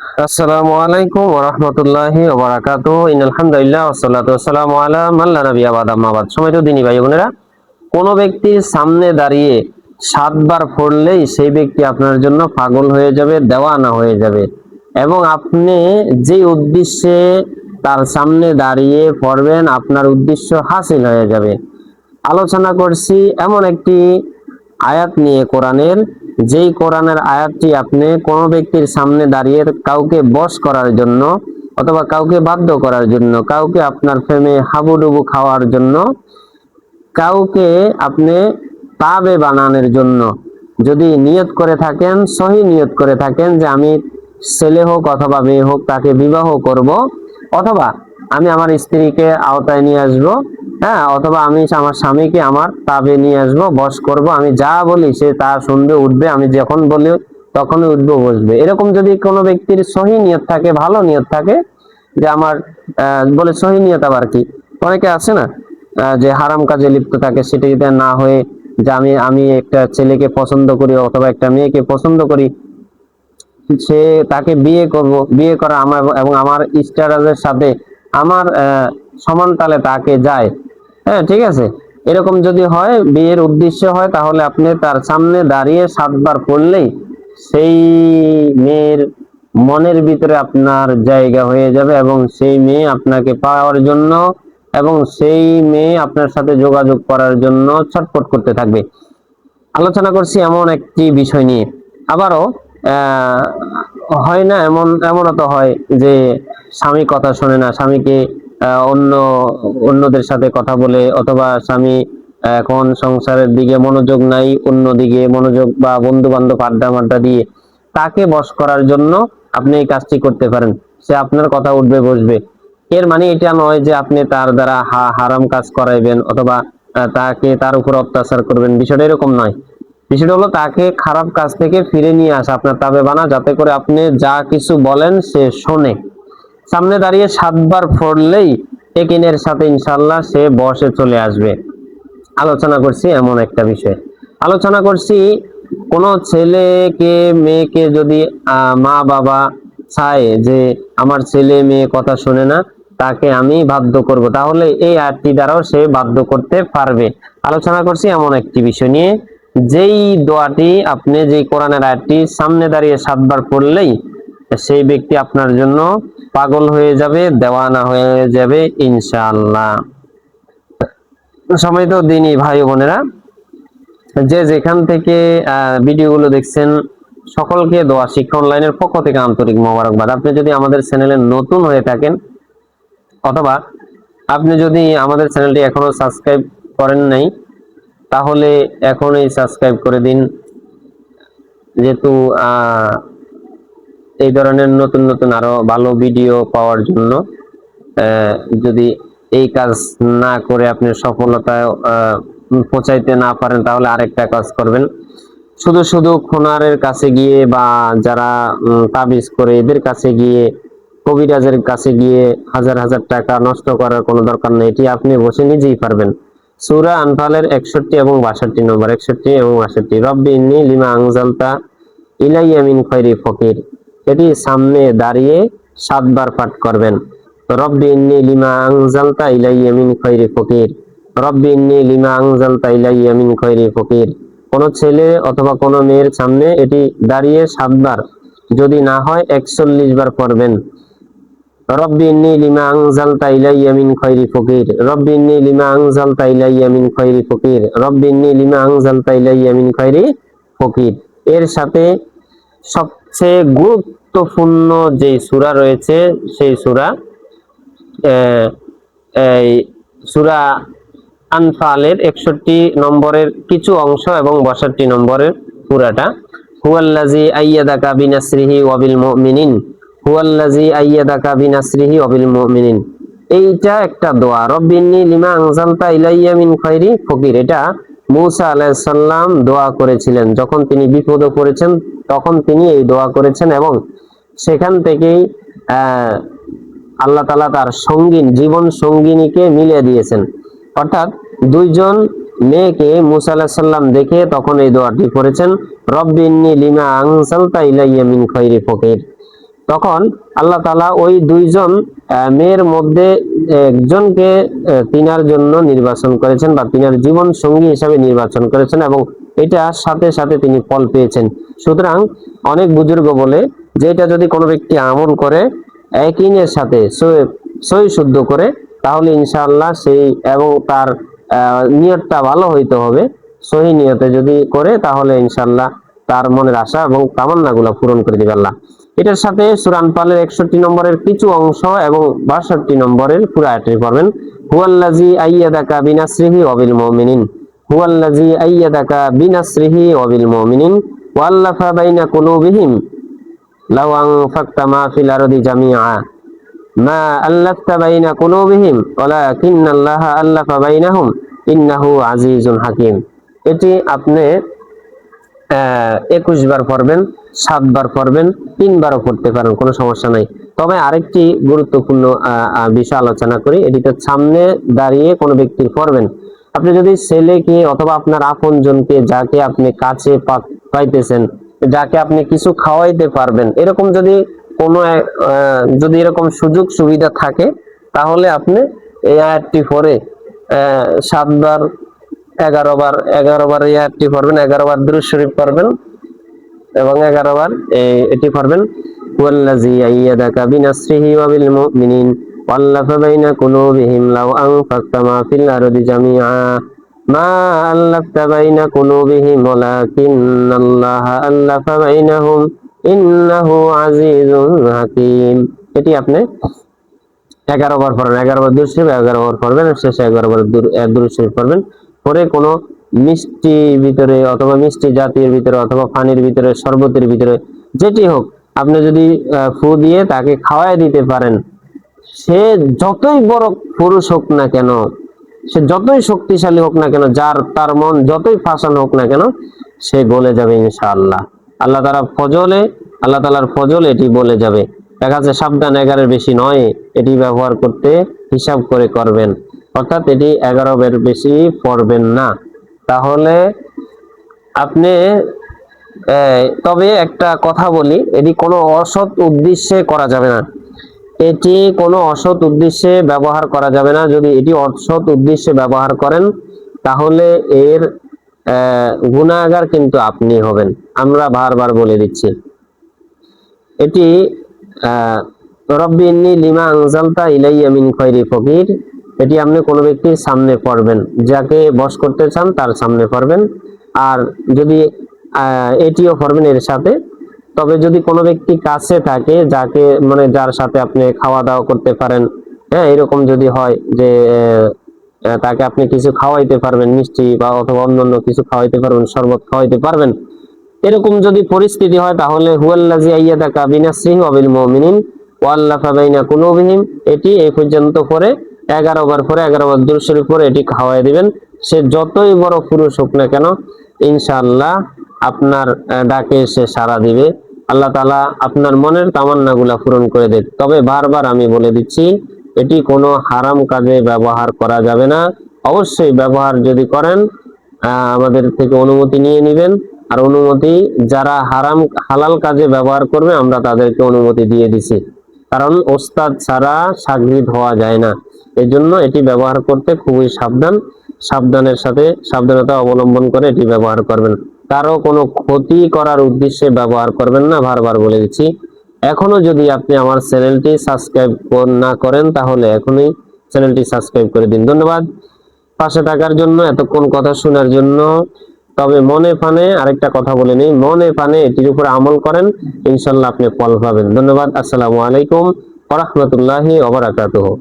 আসসালামু আলাইকুম ওয়া রাহমাতুল্লাহি ওয়া বারাকাতুহু। ইন্নাল হামদুলিল্লাহ ওয়াসসালাতু ওয়াসসালামু আলা মান লা নাবিয়্যা বা'দা, আম্মা বা'দ। সম্মানিত দ্বীনী ভাই বোনেরা, কোন ব্যক্তির সামনে দাঁড়িয়ে 7 বার পড়লেই সেই ব্যক্তি আপনার জন্য পাগল হয়ে যাবে, দেওয়ানা হয়ে যাবে, এবং আপনি যে উদ্দেশ্যে তার সামনে দাঁড়িয়ে পড়বেন আপনার উদ্দেশ্য হাসিল হয়ে যাবে। আলোচনা করছি এমন একটি আয়াত নিয়ে কোরআনের, যেই কোরআনের আয়াতটি আপনি কোনো ব্যক্তির সামনে দাঁড়িয়ে কাউকে বশ করার জন্য অথবা কাউকে বাধ্য করার জন্য, কাউকে আপনার প্রেমে হাবুডুবু খাওয়ার জন্য, কাউকে আপনি তাবে বানানোর জন্য যদি নিয়ত করে থাকেন, সহি নিয়ত করে থাকেন যে আমি ছেলে হোক অথবা মেয়ে হোক তাকে বিবাহ করব, অথবা আমি আমার স্ত্রীকে আওতায় নিয়ে আসব, হ্যাঁ, অথবা আমি আমার স্বামীকে আমার তাবে নিয়ে আসব, বশ করব, আমি যা বলি সে তা শুনবে, উঠবে, আমি যখন বলি তখনই উঠবে, বসবে। এরকম যদি কোনো ব্যক্তির সহি নিয়ত থাকে, ভালো নিয়ত থাকে, যে আমার বলে সহি নিয়ত আবার কি, অনেকে আছে না যে হারাম কাজে লিপ্ত থাকে, সেটা যদি না হয়ে যে আমি একটা ছেলেকে পছন্দ করি অথবা একটা মেয়েকে পছন্দ করি, সে তাকে বিয়ে করব, বিয়ে করা আমার এবং আমার স্ট্যাটাসের সাথে আমার সমান তালে তাকে যায়, হ্যাঁ ঠিক আছে। এরকম যদি হয়, বিয়ের উদ্দেশ্য হয়, তাহলে আপনি তার সামনে দাঁড়িয়ে 7 বার পড়লেই সেই মেয়ের মনের ভিতরে আপনার জায়গা হয়ে যাবে, এবং সেই মেয়ে আপনাকে পাওয়ার জন্য এবং সেই মেয়ে আপনার সাথে যোগাযোগ করার জন্য ছটফট করতে থাকবে। আলোচনা করছি এমন একটি বিষয় নিয়ে। আবারও হয় না এমনও তো হয় যে স্বামী কথা শোনে না, স্বামীকে অন্যদের সাথে কথা বলে, অথবা স্বামী এখন সংসারের দিকে মনোযোগ নাই, অন্য দিকে মনোযোগ, বা বন্ধু বান্ধব আড্ডা মাড্ডা দিয়ে তাকে বশ করার জন্য আপনি এই কাজটি করতে পারেন। সে আপনার কথা উঠবে, বসবে। এর মানে এটা নয় যে আপনি তার দ্বারা হারাম কাজ করাইবেন অথবা তাকে তার উপর অত্যাচার করবেন, বিষয়টা এরকম নয়। বিষয়টা হলো তাকে খারাপ কাজ থেকে ফিরে নিয়ে আসা, আপনার তাবে বানা, যাতে করে আপনি যা কিছু বলেন সে শোনে। সামনে দাঁড়িয়ে 7 বার পড়লেই একিনের সাথে ইনশাআল্লাহ সে বসে চলে আসবে। আলোচনা করছি এমন একটা বিষয়। আলোচনা করছি কোন ছেলেকে মেয়েকে যদি মা বাবা চায় যে আমার ছেলে মেয়ে কথা শোনে না, তাকে আমি বাধ্য করব, তাহলে এই আয়াতটি দ্বারাও সে বাধ্য করতে পারবে। আলোচনা করছি এমন একটি বিষয় নিয়ে, যেই দোয়াটি আপনি, যে কোরআনের আয়াতটি সামনে দাঁড়িয়ে 7 বার পড়লেই সেই ব্যক্তি আপনার জন্য পাগল হয়ে যাবে, দেওয়ানা হয়ে যাবে ইনশাআল্লাহ। সম্মানিত দ্বীনী ভাই বোনেরা, যে যেখান থেকে ভিডিওগুলো দেখছেন, সকলকে দোয়া শিক্ষা অনলাইনের পক্ষ থেকে আন্তরিক মোবারকবাদ। আপনি যদি আমাদের চ্যানেলে নতুন হয়ে থাকেন, অথবা আপনি যদি আমাদের চ্যানেলটি এখনো সাবস্ক্রাইব করেন নাই, তাহলে এখনই সাবস্ক্রাইব করে দিন, যেহেতু এই ধরনের নতুন নতুন আরো ভালো ভিডিও পাওয়ার জন্য। যদি এই কাজ না করে আপনি সফলতায় পৌঁছাইতে না পারেন, তাহলে আরেকটা কাজ করবেন, শুধু শুধু খুনারের কাছে গিয়ে বা যারা তাবিজ করে এদের কাছে গিয়ে, কবিরাজের কাছে গিয়ে হাজার হাজার টাকা নষ্ট করার কোনো দরকার নেই। এটি আপনি বসে নিজেই পারবেন। সূরা আনফালের 61 এবং 62 নম্বর, 61 এবং 62, রব্বি ইন্নী লিমা আনজালতা ইলাইয়া মিন খায়রি ফকির, এটি সামনে দাঁড়িয়ে 7 বার পাঠ করবেন। রব্বি ইন্নী লিমা আনজালতা ইলাইয়া মিন খায়রি ফকির, রব্বি ইন্নী লিমা আনজালতা ইলাইয়া মিন খায়রি ফকির। কোন ছেলে অথবা কোন মেয়ের সামনে এটি দাঁড়িয়ে 7 বার, যদি না হয় 41 বার পড়বেন। রব্বি ইন্নী লিমা আনজালতা ইলাইয়া মিন খায়রি ফকির, রব্বি ইন্নী লিমা আনজালতা ইলাইয়া মিন খায়রি ফকির, রব্বি ইন্নী লিমা আনজালতা ইলাইয়া মিন খায়রি ফকির। এর সাথে সবচেয়ে গুরুত্বপূর্ণ যে সূরা রয়েছে, সেই সূরা এই সূরা আনফালের 61 নম্বরের কিছু অংশ এবং 62 নম্বরের পুরাটা, হুয়াল্লাযী আইয়াদাকা বিনাসরিহি ওয়া বিল মুমিনিন, হুয়াল্লাযী আইয়াদাকা বিনাসরিহি ওয়া বিল মুমিনিন। এইটা একটা দোয়া, রব্বিন্নী লিমা আনজালতা ইলাইয়া মিন খায়রি ফকির। এটা মূসা আলাইহিস সালাম দোয়া করেছিলেন, যখন তিনি বিপদে পড়েছেন তখন তিনি এই দোয়া করেছেন, এবং সেখান থেকেই আল্লাহ তাআলা তার সঙ্গীন, জীবন সঙ্গিনীকে মিলিয়ে দিয়েছেন। অর্থাৎ দুইজন মেয়েকে মূসা আলাইহিস সালাম দেখে তখন এই দোয়াটি করেছেন, রব্বি ইন্নী লিমা আনজালতা ইলাইয়া মিন খায়রি ফকির। তখন আল্লাহ তাআলা ওই দুইজন মেয়ের মধ্যে একজনকে তিনার জন্য নির্বাচন করেছেন বা তিনার জীবন সঙ্গী হিসাবে নির্বাচন করেছেন, এবং এটার সাথে সাথে তিনি ফল পেয়েছেন। সুতরাং অনেক বুজুর্গ বলে যে এটা যদি কোনো ব্যক্তি আমল করে একইনের সাথে সই শুদ্ধ করে, তাহলে ইনশাআল্লাহ সেই এবং তার নিয়তটা ভালো হইতে হবে। সহি নিয়তে যদি করে তাহলে ইনশাআল্লাহ তার মনের আশা এবং তামান্নাগুলো পূরণ করে দিবে আল্লাহ। এটার সাথে সূরা আনফালের 61 নম্বরের কিছু অংশ এবং 62 নম্বরের পুরো আয়াতটি পড়বেন। হুয়াল্লাযী আইয়াদাকা বিনাসরিহি ওয়া বিল মুমিনিন, হুয়াল্লাযী আইয়াদাকা বিনাসরিহি ওয়া বিল মুমিনিন ওয়া আল্লাফা বাইনা কুলুবিহিম লাউ আনফাকতা মা ফিল আরদি জামিআ মা আল্লাফতা বাইনা কুলুবিহিম ওয়ালাকিন্নাল্লাহা আল্লাফা বাইনাহুম ইন্নাহু আজিজুন হাকীম। এটি আপনি 21 বার পড়বেন, 7 বার পড়বেন, 3 বারও পড়তে পারেন, কোনো সমস্যা নাই। তবে আরেকটি গুরুত্বপূর্ণ বিষয় আলোচনা করি। এটিতে সামনে দাঁড়িয়ে কোনো ব্যক্তির পড়বেন। আপনি যদি ছেলেকে অথবা আপনার আপনজনকে, যাকে আপনি কাছে পাইতেছেন, যাকে আপনি কিছু খাওয়াইতে পারবেন, এরকম যদি কোনো যদি এরকম সুযোগ সুবিধা থাকে, তাহলে আপনি এই আয়াতটি পড়ে 7 বার 11 বার এই আয়াতটি পড়বেন, 11 বার দুরূদ শরীফ পড়বেন এবং 11 বার এটি পড়বেন। ওয়াল্লাযী আইয়াদাকা বিনাসরিহি ওয়া বিল মুমিনিন ওয়াল্লাফা বাইনা কুলুবিহিম লাউ আনফাকতা মা ফিল আরদি জামিআ মা আল্লাফতা বাইনা কুলুবিহিম ওয়ালাকিন্নাল্লাহা আল্লাফা বাইনাহুম ইন্নাহু আজিজুন হাকীম। এটি আপনি 11 বার পড়বেন, 11 বার দুরূদ শরীফ 11 বার পড়বেন, শেষে 11 বার দুরূদ শরীফ পড়বেন। পরে কোনো মিষ্টি ভিতরে অথবা মিষ্টি জাতীয় ভিতরে অথবা পানির ভিতরে, শরবতের ভিতরে, যেটি হোক, আপনি যদি ফু দিয়ে তাকে খাওয়াই দিতে পারেন, সে যতই বড় পুরুষ হোক না কেন, সে যতই শক্তিশালী হোক না কেন, যার তার মন যতই ফাঁসানো হোক না কেন, সে গলে যাবে ইনশাআল্লাহ। আল্লাহ তাআলার ফজল এটি বলে যাবে। দেখা যাচ্ছে সাবধান, 11-এর বেশি নয়, এটি ব্যবহার করতে হিসাব করে করবেন, অর্থাৎ এটি 11-এর বেশি পড়বেন না। তাহলে আপনি তবে একটা কথা বলি, এটি কোনো অসৎ উদ্দেশ্যে করা যাবে না। এটি কোনো অসৎ উদ্দেশ্যে ব্যবহার করা যাবে না। যদি এটি অসৎ উদ্দেশ্যে ব্যবহার করেন, তাহলে এর গুনাহগার কিন্তু আপনি হবেন। আমরা বারবার বলে দিচ্ছি, এটি রব্বি ইন্নী লিমা আনজালতা ইলাইয়া মিন খায়রি ফকির, এটি আপনি কোনো ব্যক্তির সামনে পড়বেন, যাকে বশ করতে চান তার সামনে পড়বেন। আর যদি এটিও পড়বেন এর সাথে। তবে যদি কোনো ব্যক্তি কাছে থাকে, যাকে মানে যার সাথে আপনি খাওয়া দাওয়া করতে পারেন, হ্যাঁ, এরকম যদি হয় যে তাকে আপনি কিছু খাওয়াইতে পারবেন, মিষ্টি বা অথবা অন্যান্য কিছু খাওয়াইতে পারবেন, শরবত খাওয়াইতে পারবেন, এরকম যদি পরিস্থিতি হয়, তাহলে হুয়াল্লাযী আইয়াদাকা বিনাসরিহি ওয়া বিল মুমিনিন ওয়া আল্লাফা বাইনা কুলুবিহিম, এটি এই পর্যন্ত পরে 11 বার পরে 11 বার দুরূদ শরীফ পরে এটি খাওয়াই দিবেন। সে যতই বড় পুরুষ হোক না কেন, ইনশাআল্লাহ আপনার ডাকে সে সাড়া দিবে। আল্লাহ তাআলা আপনার মনের তামান্নাগুলা পূরণ করে দেবে। তবে বারবার আমি বলে দিচ্ছি, এটি কোনো হারাম কাজে ব্যবহার করা যাবে না। অবশ্যই ব্যবহার যদি করেন, আমাদের থেকে অনুমতি নিয়ে নেবেন। আর অনুমতি যারা হালাল কাজে ব্যবহার করবে, আমরা তাদেরকে অনুমতি দিয়ে দিছি, কারণ ওস্তাদ ছাড়া শাগরিদ হওয়া যায় না। এই জন্য এটি ব্যবহার করতে খুবই সাবধানের সাথে সাবধানতা অবলম্বন করে এটি ব্যবহার করবেন। কারো কোনো ক্ষতি করার উদ্দেশ্যে ব্যবহার করবেন না, বারবার বলে দিচ্ছি। এখনো যদি আপনি আমার চ্যানেলটি সাবস্ক্রাইব না করেন, তাহলে এখনই চ্যানেলটি সাবস্ক্রাইব করে দিন। ধন্যবাদ পাশে থাকার জন্য, এতক্ষণ কথা শোনার জন্য। তবে মনে প্রাণে আরেকটা কথা বলে নেই, মনে প্রাণে এটির উপর আমল করেন, ইনশাআল্লাহ আপনি ফল পাবেন। ধন্যবাদ। আসসালামু আলাইকুম ওয়া রাহমাতুল্লাহি ওয়া বারাকাতুহু।